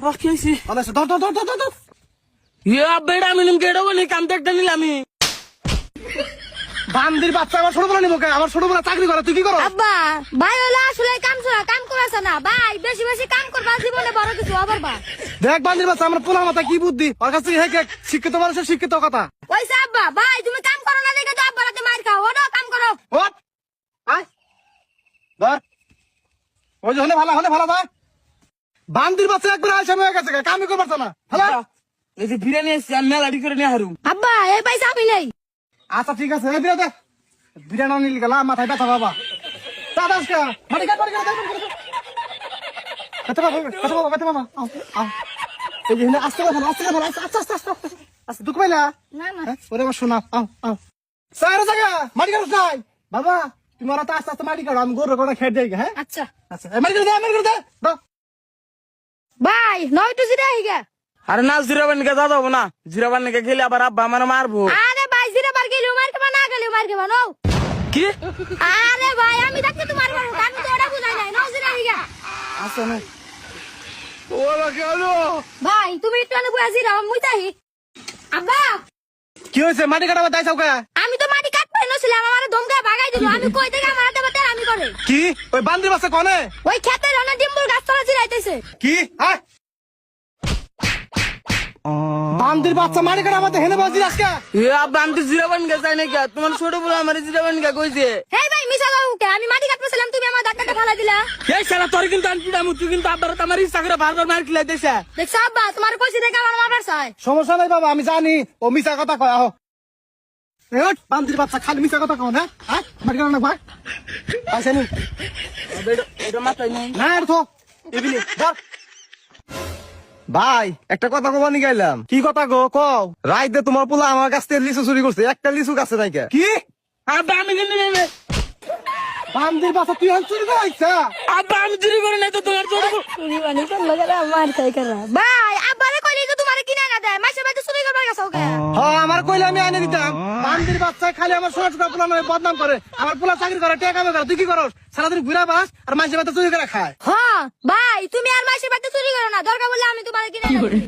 আবার কি হয়েছে? ধর বেড়া মিনিম কেডো নি কাম দেখতে নিলামি। বান্দির বাচ্চা আমার ছোট বলা নিবো কে? আমার ছোট বলা চাকরি করে, তুই কি করো? আব্বা ভাই হলো আসলে কাম ছাড়া কাম করাছ না ভাই, বেশি বেশি কাম করবা জীবনে বড় কিছু হবার বা। দেখ বান্দির বাচ্চা আমার পোলা মাথা কি বুদ্ধি, ওর কাছে শিক্ষিত মানুষের শিক্ষিত কথা। ওইসা আব্বা ভাই তুমি কাম করো না দেখে তো আব্বা রাতে মার খাও, ওটা কাম করো। ওঠ, আয়, ধর, ওই যে হলে ভালো ধর। বান্দির বাচ্চা একবার আইসা হয়ে গেছে, কামই করবার না। হ্যালো, এই যে বিরিয়ানি এসছে আমি মেলাডি করে নিয়ে হারুম। আব্বা এই পয়সা আমি নেই। আচ্ছা ঠিক আছে, এই বিরাট বিরিয়ানি নিল গেলা মাথায় ব্যথা বাবা। দাদা মাটি কাট ব্যথা বাবা, এই যে আস্তে দুঃখ পাইলা না না ওরে আমার শোনা, স্যার জায়গা মাটি কাট নাই বাবা, তুমি ওরা তো আস্তে মাটি কাটো, আমি গরু করে খেয়ে যাই। হ্যাঁ আচ্ছা আচ্ছা, মাটি করে দে দাও। ভাই নয়তো জিরা হিগা। আরে না জিরাবান নিকে যা যাবো না, জিরাবান নিকে গেলে আবার আব্বা আমার মারবো। আরে ভাই জিরা বার গেলি মার খাবা, না গেলি মার খাবা নাও। কি আরে ভাই আমি দেখতে তোমার মারবো, আমি তো ওটা বুঝাই নাই, নাও জিরা হিগা। আসো না ওরা গেল। ভাই তুমি একটু আনে বুয়া জিরা মুইতাহি। আব্বা কি হয়েছে মাটি কাটাবার দায় চাও কে? আমি তো মাটি কাট পাই নছিলাম, আমার ধমকায় ভাগাই দিল, আমি কই থেকে আমার হাতে বাতে আমি করে। কি ওই বান্দির বাচ্চা কনে? ওই খেতের অনেক ডিম্বুর গাছ তলা জিরাইতেছে। কি বান্দির বাচ্চা মাটি কাটাবার হেনে বাজি আজকে। আব্বা আমি তো জিরাবান গে যাই নাকি, তোমার ছোট বলে আমার জিরাবান গে কইছে। হেই ভাই মিছা বাবুকে আমি মাটি কাটতেছিলাম, তুমি আমার ধাক্কাটা ফালা দিলা। এই শালা তোর কিন্তু আনপিটা মুতু কিন্তু আব্বার তো আমার ইচ্ছা করে বারবার মার খেলাই দিছে। দেখছ আব্বা তোমার কইছি দেখে আমার মারবার চাই। সমস্যা নাই বাবা, আমি জানি ও মিছা কথা কয়। আহ বান্দির বাচ্চা খালি মিছা কথা কয় না, মাটি কাটা না ভাই পাইছে নি এটা মাথায় নেই। না আর তো এবিলি ধর। ভাই একটা কথা কবা নি গাইলাম। কি কথা গো কও? রাইতে তোমার পোলা আমার কাছ থেকে লিচু চুরি করছে, একটা লিচু গাছে নাই কে? কি আব্বা আমি কিন্তু নেবে, বান্দির বাচ্চা তুই হান চুরি করাইছ? আব্বা আমি চুরি করে নাই তো তোমার ছোট বউ। চুরি বানি করলো গেলে মার খাই করা। ভাই আব্বারে কইলি তো তোমারে কিনা না দেয়, মাসে বাইতে চুরি করবার গেছো ওকে। হ্যাঁ আমার কইলে আমি আইনে দিতাম। বান্দির বাচ্চা খালি আমার ছোট ছোট পোলা নামে বদনাম করে, আমার পোলা চাকরি করে টাকা কামাই করে, তুই কি করস? সারাদিন ঘুরা বাস আর মাঝে মাঝে চুরি করে খায়। হ্যাঁ ভাই তুমি আর মাসে বাইতে চুরি করো না, দরকার বললে আমি তোমারে কিনা না দিই।